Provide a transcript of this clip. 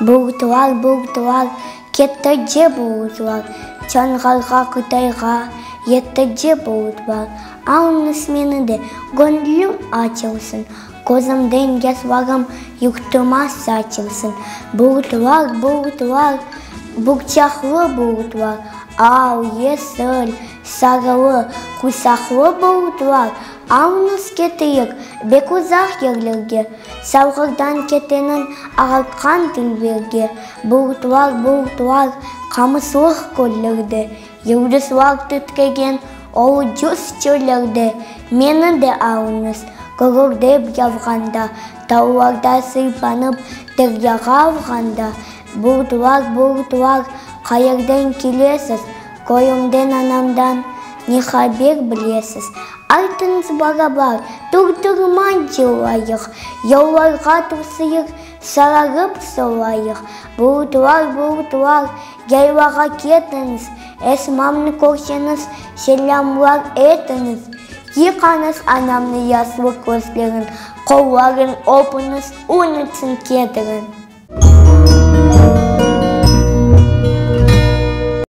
Бұғытылар, кетті де бұғытылар, Чанғарға Қытайға, етті де бұғытылар. Ауыныз мені де гонлім атылсын, Көзімден кесвағым юқтыма сатылсын. Бұғытылар, бұғчақлы бұғытылар, Ау, есіл, сарылы, құсақлы бұғытылар. Ауыныз кетейік, бек ұзақ ерлерге, Сауғырдан кетенін ағатқан тілберге. Бұғытылар, қамыслық көллерді, Елдісылар түткеген ол жүз чөрлерді. Мені де ауыныз, көрірдеп явғанда, Тауларда сырпанып, дәрияға алғанда. Бұғытылар, қайырден келесіз, Көйімден анамдан не хабер білесіз. Айтыңыз барабар, тұр-тұрман жылайық, Елларға тұрсыйық, сарарып солайық. Бұғытылар, яйлаға кетіңіз, Әсмамны көрсеңіз, селямлар етіңіз. Йықаңыз анамны яслы көздерін, қолларын опыңыз, ұнытсын кетірін.